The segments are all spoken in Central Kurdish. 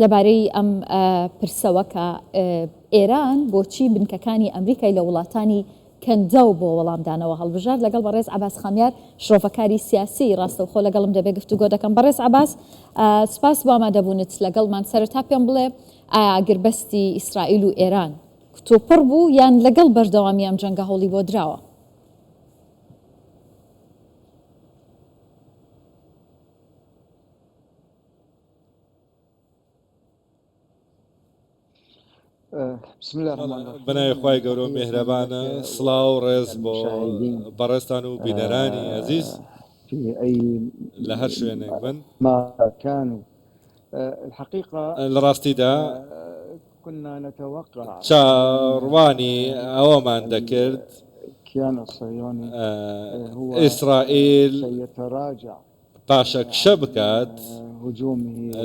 لەبارەی ئەم پرسەوە کە ئێران بۆچی بنکەکانی ئەمریکای لە وڵاتانی کەندە و بۆ وەڵامدانەوە هەڵبژار لەگەڵ بەڕێز عەباس خامیار شرۆفەکاری سیاسی ڕاستەوخۆ لەگەڵم دەبێ گفتوگۆ دەکەم. بەڕێز عەباس، سپاس بۆ ئامادەبوونت لەگەڵمان. سەرەتا پێم بڵێ ئایا ئاگربەستی ئیسرائیل و ئێران کتۆپڕ بوو یان لەگەڵ بەردەوامی ئەم جەنگە هەوڵی بۆ دراوە؟ بسم الله الرحمن الرحیم. بنای خوای گەورە و میهرەبانە، سڵاو و ڕێز بۆ بەڕێستان و بینەرانی عەزیز لە هەر شوێنێک بن. لە ڕاستیدا چاڕوانی ئەوەمان دەکرد ئیسرائیل پاشەکشە بکات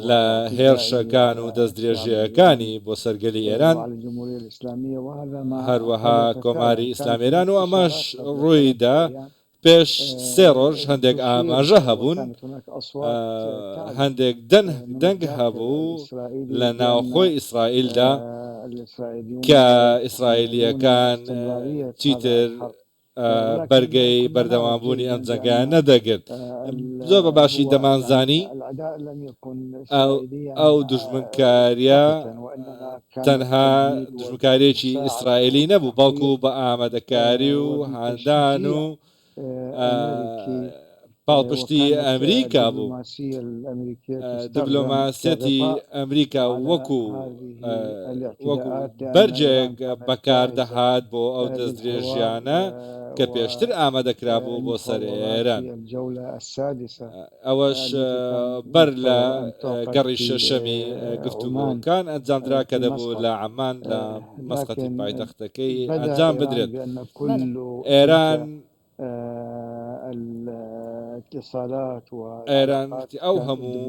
لە هێرشەکان و دەستدرێژیەکانی بۆ سەرگەلی ئێران، هەروەها کۆماری ئیسلامی ئێران، و ئەمەش ڕوویدا پێش 3 ڕۆژ هەندێک ئاماژە هەبوون، هەندێک دەنگ هەبوو لە ناوخۆی ئیسرائیلدا کە ئیسرائیلیەکان چیتر بەرگەی بەردەوامبوونی ئەم جەنگیان نەدەگرت. زۆر بە باشی دەمانزانی ئەو دوژمنکاریە تەنها دوژمنکاریەکی ئیسرائیلی نەبوو، بەڵکو بە ئامادەکاری و هاندان و پاڵپشتی ئەمریکا بوو. دیبلۆماسیەتی ئەمریکا وەکو بەرجێک بەکاردەهات بۆ ئەو دەستدرێژیانە کە پێشتر ئامادەکرا بوو بۆ سەر ئێران. ئەوەش بەر لە گەڕی شەشەمی گفتوگۆکان ئەنجامدرا کە دەبوو لە عەمان لە مەسقەتی پایتەختەکەی ئەنجام بدرێت. ئێران ئەو هەموو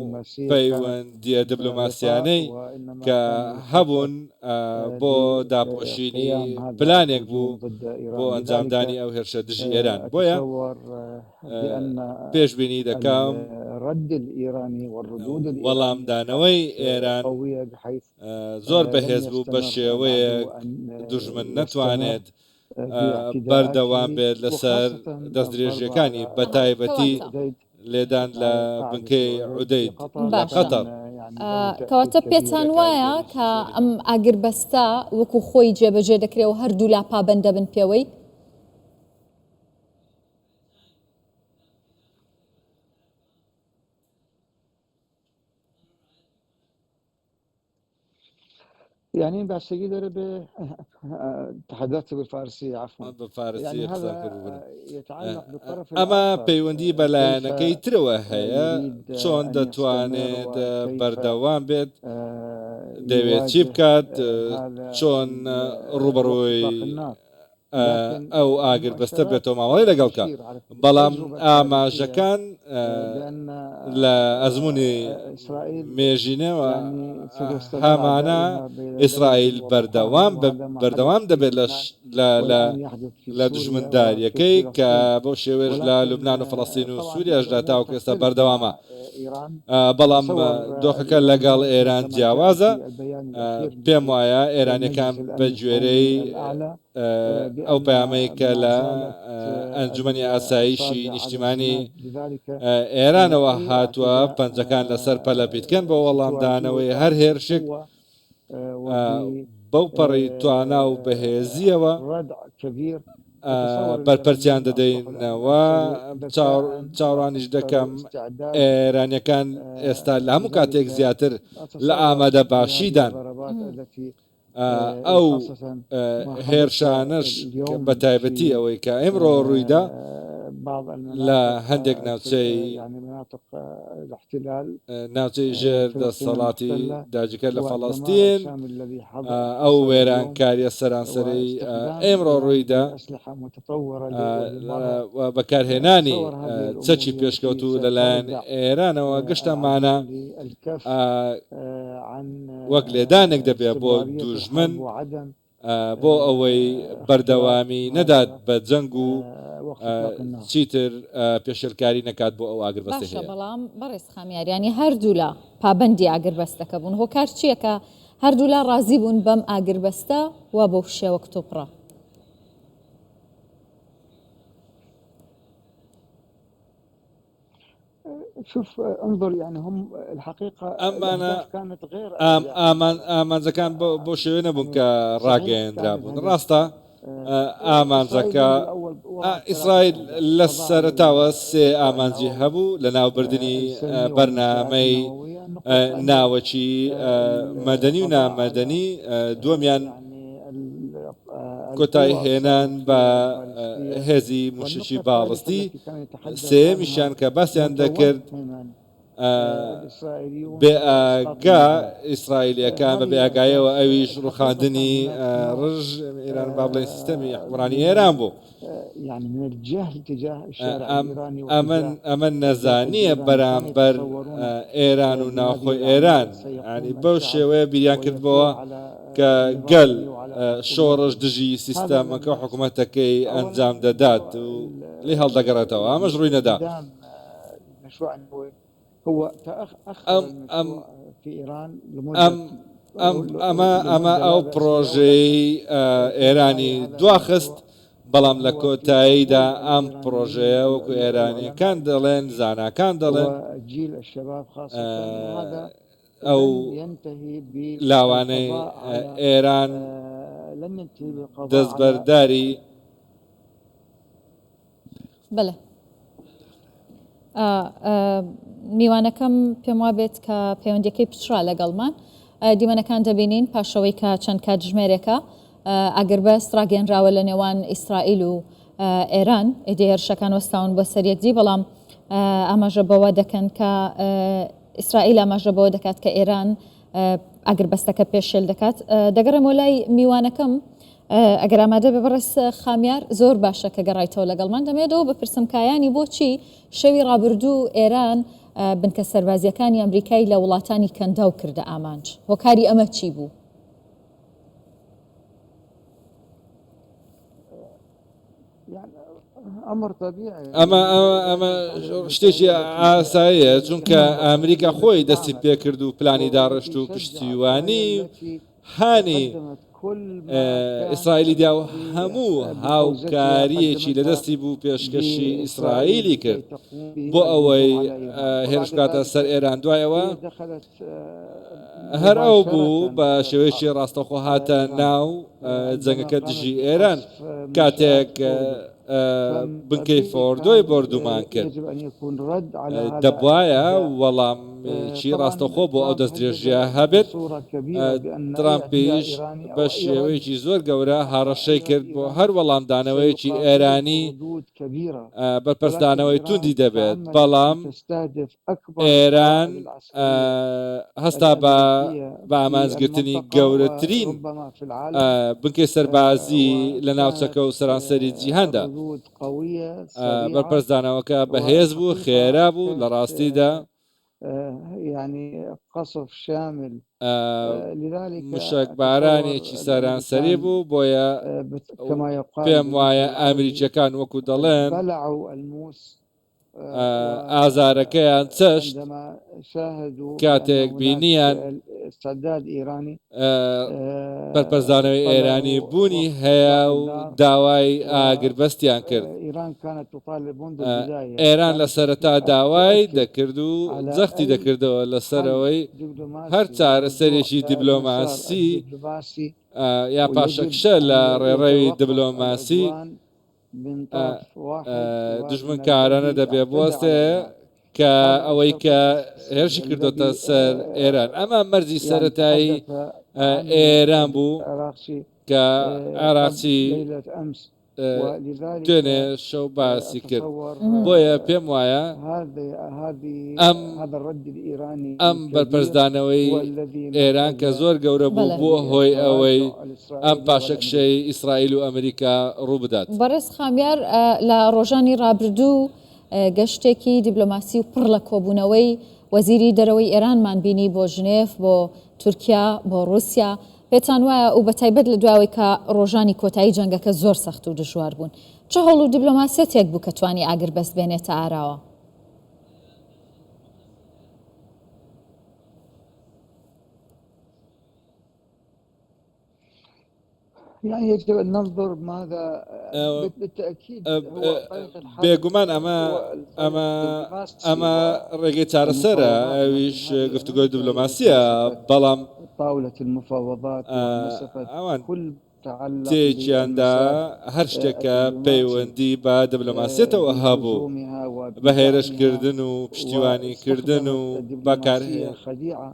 پەیوەندیە دیبلۆماسیانەی کە هەبوون بۆ داپۆشینی پلانێک بوو بۆ ئەنجامدانی ئەو هێرشە دژی ئێران. بۆیە پێشبینی دەکەم وەڵامدانەوەی ئێران زۆر بەهێز بوو بە شێوەیەک دوژمن نەتوانێت بەردەوام بێت لەسەر دەستدرێژیەکانی بەتایبەتی لێدان لە بنکەی عودەید لە قەتەر. کەواتە پێتان وایە کە ئەم ئاگربەستە وەکو خۆی جێبەجێ دەکرێت و هەردوو لا پابەندە بن پێوەی؟ يعني بستگی داره به تحدثت بالفارسی عفوا بفارسی ئەمە پەیوەندی بەلایەنەکەی ترەوە هەیە، چۆن دەتوانێت بەردەوام بێت، دەوێت چی بکات، چۆن ڕوبەڕۆی ئەو ئاگربەستە بێتەوە ماوەڵی لەگەڵکە. بەڵام ئاماژەکان لە ئەزمموی مێژینەوە هەمانە ئیسرائیل بەردەوام دەبێت لە دژمنداریەکەی کە بۆ شێوێژ لە لوبنان و فەڵەستین و سووریاشدا تاوەکو ئێستا بەردەوامە. بەڵام دۆخەکە لەگەڵ ئێران جیاوازە. پێم وایە ئێرانیەکان بە گوێرەی ئەو پەیامەی کە لە ئەنجومەنی ئاسایشی نیشتیمانی ئێرانەوە هاتووە پەنجەکان لەسەر پەلە بیتکەن بۆ وەڵامدانەوەی هەر هێرشێک بەو پەڕی توانا و بەهێزیەوە بەرپەرچیان دەدەینەوە. چاوەڕانیش دەکەم ئێرانیەکان ئێستا لە هەموو کاتێک زیاتر لە ئامادە باشیدان ئەو هێرشانش بە تایبەتی ئەوەی کە ئێمڕۆ ڕوویدا لە هەندێک ناوچەی ژێر دەسەڵاتی داجیکە لە فەڵەستین، ئەو وێرانکاریە سەرانسەری ئێمڕۆ ڕوویدا بەکارهێنانی چەکی پێشکەوتو لەلایەن ئێرانەوە گشتەمانە وەک لێدانێک دەبێت بۆ دوژمن بۆ ئەوەی بەردەوامی نەدات بە جەنگ و چیتر پێشلکاری نەکات بۆ ئەو ئاگربەستە باشە بەڵام بەڕێز خامیاریانی هەردوو لە پابندی ئاگربەستەکە بوون هۆکار چیەکە هەردوو لا ڕازی بوون بەم ئاگربەستە و بۆ شێوە کتۆپڕە شوف انظر يعني هم الحقيقة كانت غير ئامانجەکان بۆ شێوێ نەبوون کە ڕاگەیەندرابوون ڕاستە ئامانجەکە ئیسرائیل لە سەرتاوە سێ ئامانجی هەبوو لە ناوبردننی بەرنامەی ناوەچی مەدەنی و نامەدەنی دووەمیان کۆتایی هێنان بە هێزی موشکی باڵستی سێمیشیان کە باسییان دەکرد بێئاگا ئیسرائیلیەکان بە بێئاگایەوە ئەویش ڕوخاندنی ڕژ ئێران با بڵێن سیستەمی حکومڕانی ئێران بوو ئەمە نەزانیە بەرامبەر ئێران و ناوخۆی ئێران ینی بەو شێوەیە بیریان کردبەوە کە گەل شۆڕش دژی سیستەمەکە حکوومەتەکەی ئەنجام دەدات و لی هەڵدەگەڕێتەوە ئەمەش ڕووی نەدا ئەمە ئەو پرۆژەی ئێرانی دواخست بەڵام لە کۆتاییدا ئەم پرۆژەیە وەکو ئێرانیەکان دەڵێن زاناکان دەڵێن ئەو لاوانەی ئێران دەستبەرداری بڵێ میوانەکەم پێم وا بێت کە پەیوەندیەکەی پچرا لەگەڵمان دیمەنەکان دەبینین پاشەوەی کە چەند کاتژمێرێکە ئەگەربەست ڕاگەنراوە لە نێوان ئیسرائیل و ئێران ئێدە هێرشەکان وەستاون بە سەرەکدی بەڵام ئاماژە بەوە دەکەن کە ئیسرائیل ئاماژە بەوە دەکات کە ئێران ئەگەربەستەکە پێشێل دەکات دەگەڕێمەوە لای میوانەکەم ئەگەر ئامادە بە بەڕێز خامیار زۆر باشە کە گەڕایتەوە لەگەڵمان دەمێتەوە بپرسم کایانی بۆچی شەوی ڕابردوو ئێران بنکە سەربازیەکانی ئەمریکای لە وڵاتانی کەنداو کردە ئامانج هۆکاری ئەمە چی بوو؟ ئەمە شتێکی ئاساییە چونکە ئەمریکا خۆی دەستی پێ کرد و پلانی داڕشت و پشتیوانی هانی ئیسرائیلی دا و هەموو هاوکاریەکی لە دەستی بوو پێشکەشی ئیسرائیلی کرد بۆ ئەوەی هێرش بکاتە سەر ئێران دوایەوە هەر ئەو بوو بە شێوەیەکی ڕاستەخۆ هاتە ناو جەنگەکە دژی ئێران کاتێک بنکەی فۆردۆی بردومان کرد دەبواە وەڵامێکی ڕاستەخۆ بۆ ئەو دەست درێژیە هەبێت ترامپیش بە شێوەیەکی زۆر گەورە هاڕەشەی کرد بۆ هەر وەڵامدانەوەیکی ئێرانی بەرپرسدانەوەی توندی دەبێت بەڵام ئێران هەستا بە ئامانجگرتنی گەورەترین بنکەی سەربازی لە ناوچەکە و سەرانسەری جیهاندا بەرپرسدانەوەکە بەهێز بوو خێرا بوو لە ڕاستیدا موشک بارانێکی سەرانسەری بوو بۆیە پێم وایە ئامریکیەکان وەکو دەڵێن ئازارەکەیان چەشت کاتێک بینیان بەرپەرزانەوەی ئێرانی بوونی هەیە و داوای ئاگربەستیان کرد ئێران لە سەرەتا داوای دەکرد و جەختی دەکردەوە لەسەرەوەی هەر چارەسەرێکی دیبلۆماسی یا پاشەکشە لە ڕێڕەوی دیبلۆماسی دژمنکارانە دەبێ بوەستەیە کە ئەوەی کە هێرشی کردوتە سەر ئێران ئەمە مەرجی سەرەتایی ئێران بوو کە عێراقی دوێنێ شەو باسی کرد بۆیە پێم وایە ئەم بەرپەرزدانەوەی ئێران کە زۆر گەورە بوو بۆ هۆی ئەوەی ئەم پاشەکشەی ئیسرائیل و ئەمریکا ڕوو بدات بەڕێز خامیار لە ڕۆژانی ڕابردوو گەشتێکی دیبلۆماسی و پڕ لە کۆبوونەوەی وەزیری دەرەوەی ئێرانمان بینی بۆ ژنێف بۆ تورکیا بۆ رووسیا پێتان وایە و بە تایبەت لە دواوەی کە ڕۆژانی کۆتایی جەنگەکە زۆر سەخت و دژوار بوون چه هەوڵ و دیبلۆماسیەتێک بوو کە توانی ئاگربەست بێنێتە ئاراوە؟ يعني يجب أن ننظر ماذا بالتأكيد بێگومان ئەمە ڕێگەی چارەسەرە ئەویش گفتوگۆی دیبلۆماسیە بەڵام طاولة المفاوضات ئەوان تێکیاندا هەر شتێکە پەیوەندی بە دیبلۆماسیەتەوە هەبوو بە هێرشکردن و پشتیوانیکردن و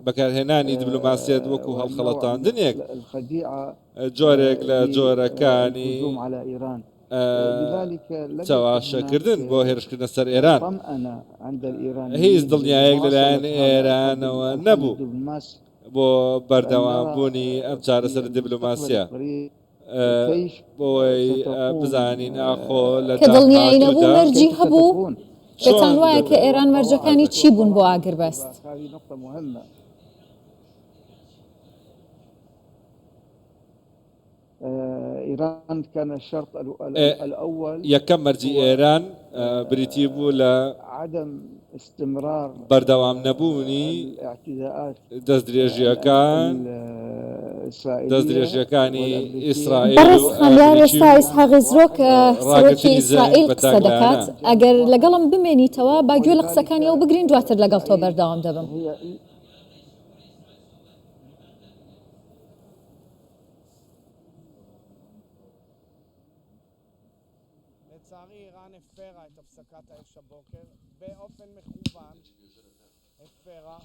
بەکارهێنانی دیبلۆماسیەت وەکو هەڵخەڵەتاندنێک جۆرێک لە جۆرەکانی چاواشەکردن بۆ هێرشکردنە سەر ئێران هیچ دڵنیایەک لەلایەن ئێرانەوە نەبوو بۆ بەردەوامبوونی ئەم چارەسەر دیبلۆماسیە بۆی بزانین ئاخۆ لە کە دڵنیایی نەبوو مەرجی هەبوو پێتان وایە کە ئێران مەرجەکانی چی بوون بۆ ئاگربەست؟ إيران كان الشرط الأول یەکەم مەرجی ئێران بریتی بوو لە عدم استمرار بەردەوام نەبوونی دەستدرێژیەکانی ئیسرائیل بەڕێز خاندار ئێستا ئیسحاق هێزرۆک سەرۆکی ئیسرائیل قسە دەکات ئەگەر لەگەڵم بمێنیتەوە با گوێ لە قسەکانی ئەو بگرین دواتر لەگەڵ تۆ بەردەوام دەبم. לצערי איראן הפרה את הפסקת האש הבוקר באופן מכוון, הפרה,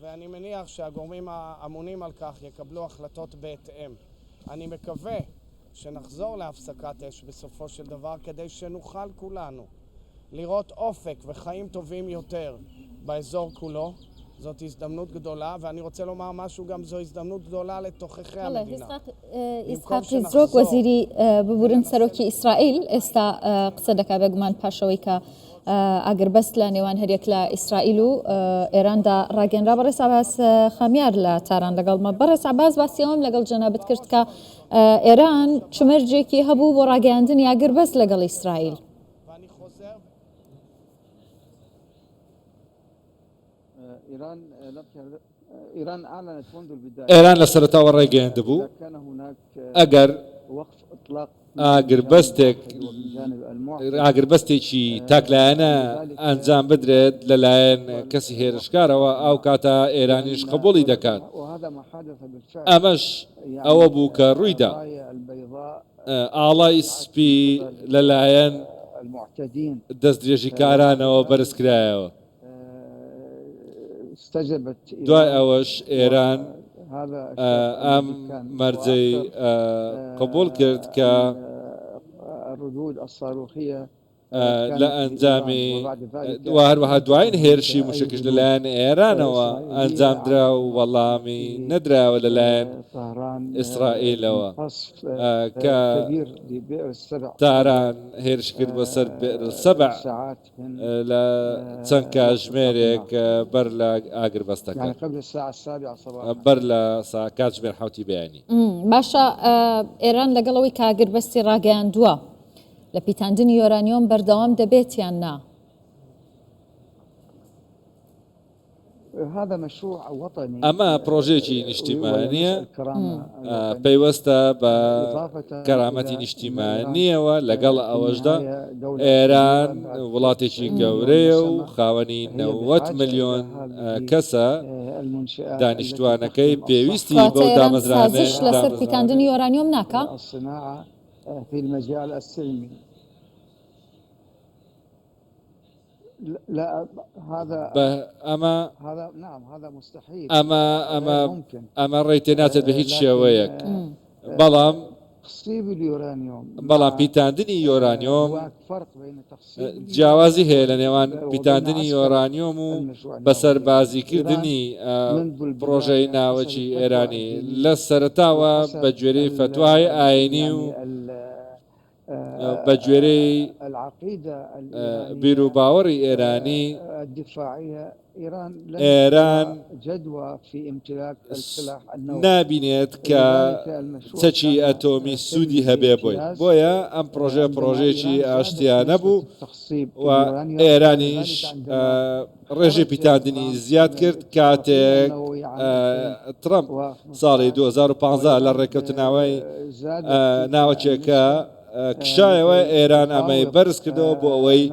ואני מניח שהגורמים האמונים על כך יקבלו החלטות בהתאם. אני מקווה שנחזור להפסקת אש בסופו של דבר כדי שנוכל כולנו לראות אופק וחיים טובים יותר באזור כולו. זאת הזדמנות גדולה, ואני רוצה לומר משהו גם, זו הזדמנות גדולה לתוככי המדינה. ئیسحاق هێزرۆک وەزیری ببورن سەرۆکی ئیسرائیل ئێستا قسە دەکا بێگومان پاشەوەی کە ئاگربەست لە نێوان هەرێک لە ئیسرائیل و ئێراندا ڕاگەنرا. بەڕێز عەباس خامیار لە تاران لەگەڵمە. بەڕێز عەباس باسیەوەم لەگەڵ جەنابەت کرد کە ئێران چمەرجێکی هەبوو بۆ ڕاگەیاندنی ئاگربەست لەگەڵ ئیسرائیل. ئێران لە سەرەتاوە ڕێگەیاندبوو ئەگەر ئاگربەستێکی تاکلایەنە ئەنجام بدرێت لەلایەن کەسی هێرشکارەوە ئەو کاتە ئێرانیش قبوڵی دەکات. ئەمەش ئەوە بوو کە ڕوویدا ئاڵای سپی لەلایەن دەستدرێژی کارانەوە بەرزکرایەوە. دوای ئەوەش ئێران ئەم مەرجەی قبول کرد کە لە ئەنجامی هەروەها دوایین هێرشی موشکش لەلایەن ئێرانەوە ئەنجامدرا و وەڵامی نەدراوە لەلایەن ئیسرائیلەوە کە تاران هێرش کرد بە سەر بئر سەبع لە چەند کاتژمێرێک بەر لە ئاگربەستەکە بەر لە کاتژمێر حوتی بەیانی. باشە ئێران لەگەڵەوەی کە ئاگربەستی ڕاگەیاندووە لە پیتاندنی یۆرانیۆم بەردەوام دەبێت یان نا؟ ئەمە پرۆژێکی نیشتیمانیە پەیوەستە بە کەرامەتی نیشتیمانیەوە. لەگەڵ ئەوەشدا ئێران وڵاتێکی گەورەیە و خاوەنی 90 ملیۆن کەسە. دانیشتوانەکەی پێویستی بۆ دامەزرانش لەسەر پیتاندنی یۆرانیۆم ناکە؟ في المجال السلمي. لا هذا نعم هذا مستحيل. أما ڕێتێناچێت بە هیچ شێوەیەک. بەڵام پیتاندنی یۆرانیۆم جیاوازی هەیە لە نێوان پیتاندنی یۆرانیۆم و بەسەربازیکردنی پرۆژەی ناوەکی ئێرانی. لە سەرەتاوە بە گوێرەی فتوای ئاینی و بە گوێرەی العقيدة بیر و باوەڕی ئێرانی الدفاعية ئێران جدوى في امتلاك السلاح النووي نابینێت کە چەکی ئەتۆمی سوودی هەبێ بۆیە ئەم پرۆژەیەکی ئاشتیانە بوو و ئێرانیش ڕێژەی پیتاندنی زیاد کرد کاتێک ترەمپ ساڵی 2015 لە ڕێکەوتناوەی ناوچێکە کشایەوە ئێران ئەمەی بەرز کردەوە بۆ ئەوەی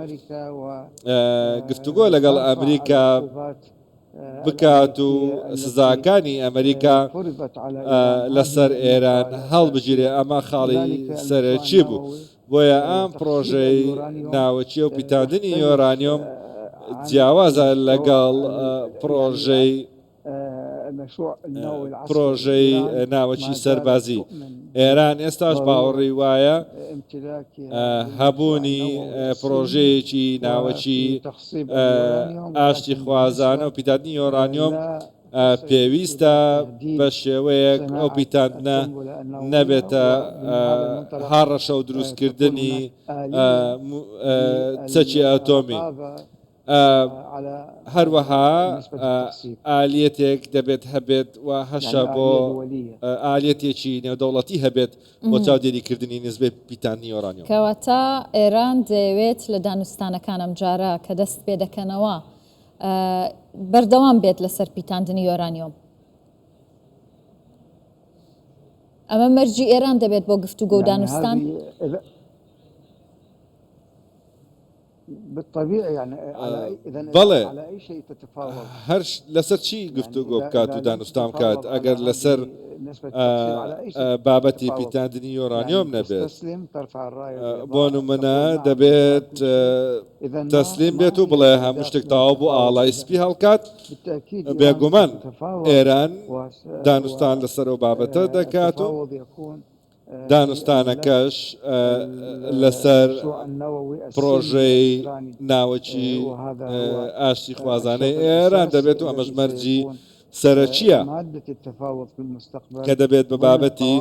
گفتوگۆ لەگەڵ ئەمریکا بکات و سزاکانی ئەمریکا لەسەر ئێران هەڵبگیرێ ئەمە خاڵی سەرەکی بوو بۆیە ئەم پرۆژەی ناوچیە و پیتاندنی یۆرانیۆم جیاوازە لەگەڵ پرۆژەی ناوچی سەربازی ئێران ئێستاش باوەڕی وایە هەبوونی پرۆژەیەکی ناوچی ئاشتی خوازانە و پیتاندنی یۆرانیۆم پێویستە بە شێوەیەک ئەو پیتاندنە نەبێتە هاڕەشە و دروستکردنی چەکی ئەتۆمی هەروەها ئالیەتێک دەبێت هەبێت و هەشە بۆ ئالیەتێکی نێودەوڵەتی هەبێت بۆ چاودێریکردنی نسبەی پیتاندنی یۆرانیۆم کەواتە ئێران دەیەوێت لە دانوستانەکانم جارە کە دەست پێ دەکەنەوە بەردەوام بێت لەسەر پیتاندنی یۆرانیۆم ئەمە مەرجی ئێران دەبێت بۆ گفتوگۆ و دانوستان بالطبيعي يعني بەڵێ على اي شيء تتفاوض هەر لەسەر چی گفتوگۆ بکات و دانوستان بکات ئەگەر لەسەر بابەتی پیتاندنی یۆرانیۆم نەبێت بۆ نمونە دەبێت تەسلیم بێت و بڵێ هەموو شتێک تاوا بوو ئاڵای سپی هەڵکات بێگومان ئێران دانوستان لەسەر ئەو بابەتە دەکات و دانوستانەکەش لەسەر پرۆژەی ناوەکی ئاشتی خوازانەی ئێران دەبێت و ئەمەش مەرجی سەرەکیە کە دەبێت بە بابەتی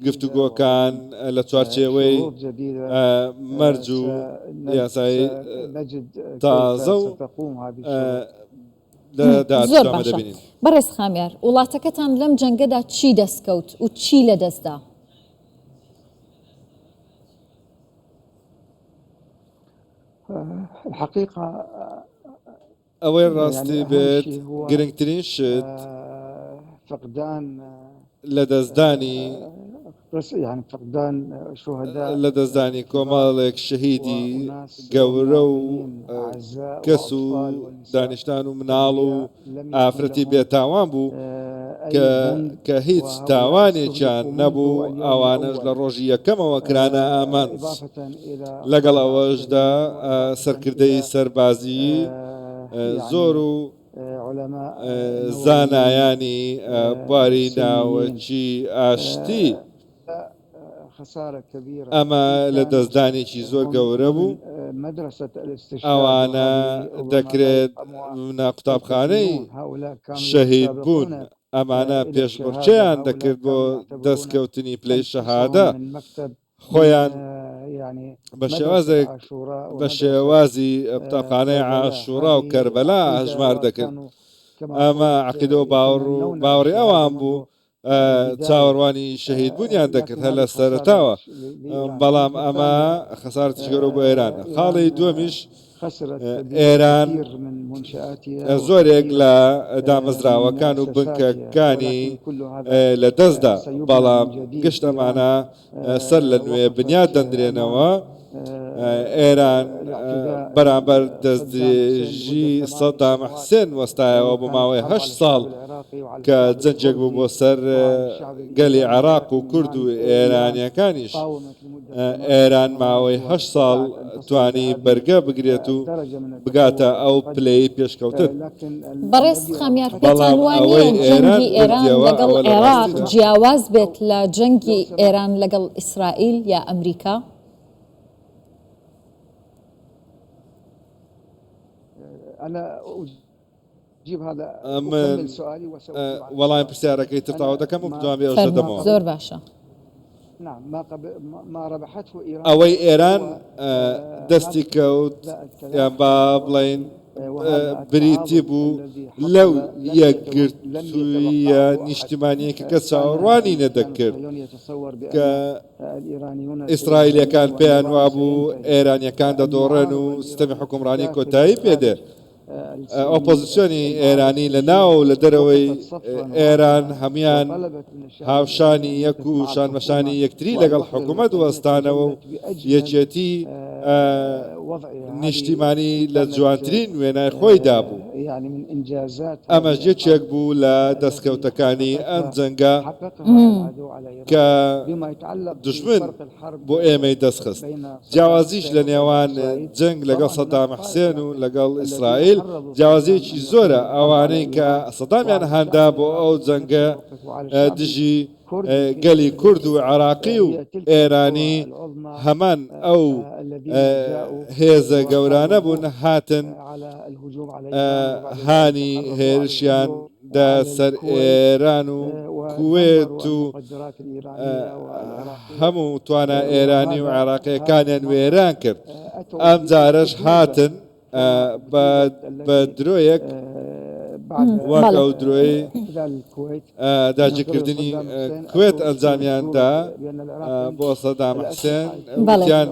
گفتوگۆکان لە چوارچێوەی مەرج و یاسایی تازە و زۆر باشە. بەڕێز خامیار وڵاتەکەتان لەم جەنگەدا چی دەستکەوت و چی لە دەستدا؟ الحقيقة ئەوەی ڕاستی بێت گرنگترین شت فقدان لە دەستدانی يعني فقدان شهداء لە دەستدانی کۆمەڵێک شەهیدی گەورە و کەس و دانیشتان و مناڵ و ئافرەتی بێتاوان بوو کە هیچ تاوانێکیان نەبوو ئەوانش لە ڕۆژی یەکەمەوە کرانە ئامان لەگەڵ ئەوەشدا سەرکردەی سەربازی زۆر و زانایانی بواری ناوەکی ئاشتی ئەمە لە دەستدانێکی زۆر گەورە بوو ئەوانە دەکرێت قوتابخانەی شەهید بوون ئەمانە پێشبڕچەیان دەکرد بۆ دەستکەوتنی پلەی شەهادە خۆیان بە شێوازی قوتابخانەی عاشوڕا و کەربەلا هەژمار دەکرد ئەمە عەقیدە و باوەڕی ئەوان بوو چاوەڕوانی شەهید بوونیان دەکرد هەر لە سەرەتاوە بەڵام ئەمە خەسارەتێکی گەورە بۆ ئێرانە خاڵی دووەمیش ئێران زۆرێک لە دامەزراوەکان و بنکەکانی لە دەستدا بەڵام گشت ئەمانە سەر لە نوێ بنیاد دەندرێنەوە ئێران بەرامبەر دەستدرێژی سەدام حوسێن وەستایەوە بۆ ماوەی 8 ساڵ کە جەنجێک بوو بۆ سەر گەلی عێراق و کورد و ئێرانیەکانیش ئێران ماوەی 8 ساڵ توانی بەرگە بگرێت و بگاتە ئەو پلەی پێشکەوتن. بەڕێز خامیار پێتان وانییە جەنگی ئێران لەگەڵ عێراق جیاواز بێت لە جەنگی ئێران لەگەڵ ئیسرائیل یا ئەمریکا؟ أنا أجيب هذا وەڵامی پرسیارەکەی تر تاوا دەکەم و بدوام بێ ئەوشە دەمەوە. زۆر باشە. نعم ما ربحته إيران ئەوەی ئێران دەستی کەوت یان با بڵین بریتی بوو لەو یەکگرتوویە نیشتیمانیەکە کە چاوەڕوانی نەدەکرد کە ئیسرائیلەکان پێیان وابوو ئێرانیەکان دەدۆڕێن و سیستەمی حکومڕانی کۆتایی پێدێ ئۆپۆزیسیۆنی ئێرانی لە ناو لە دەرەوەی ئێران هەمان هاوشانی یەک و شانمەشانی یەکتری لەگەڵ حکوومەت وەستانەوە و یەکێتی نیشتیمانی لە جوانترین وێنای خۆی دابوو ئەمەش یەکێک بوو لە دەستکەوتەکانی ئەم جەنگە کە دوژمن بۆ ئێمەی دەستخست جیاوازیش لە نێوان جەنگ لەگەڵ سەدام حوسێن و لەگەڵ ئیسرائیل جیاوازیەکی زۆرە ئەوانەی کە سەدامیان هەندا بۆ ئەو جەنگە دژی گەلی کورد و عراقی و ئێرانی هەمان ئەو هێزە گەورانە بوون هاتن هانی هێرشیان دا سەر ئێران و کوێت و هەموو توانە ئێرانی و عراقیەکانیان وێران کرد ئەم جارەش هاتن بە درۆیەک وەک ئەو درۆی داگیرکردنی کوێت ئەنجامیاندا بۆ سەدام حوسێن وتیان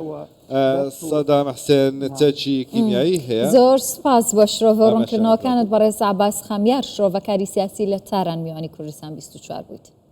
سەدام حوسێن چەکی کیمیایی هەیە. زۆر سپاس بۆ شرۆڤە ڕوونکردنەوەکانت بەڕێز عەباس خامیار شرۆڤەکاری سیاسی لە تاران میوانی کوردستان 24 بوویت.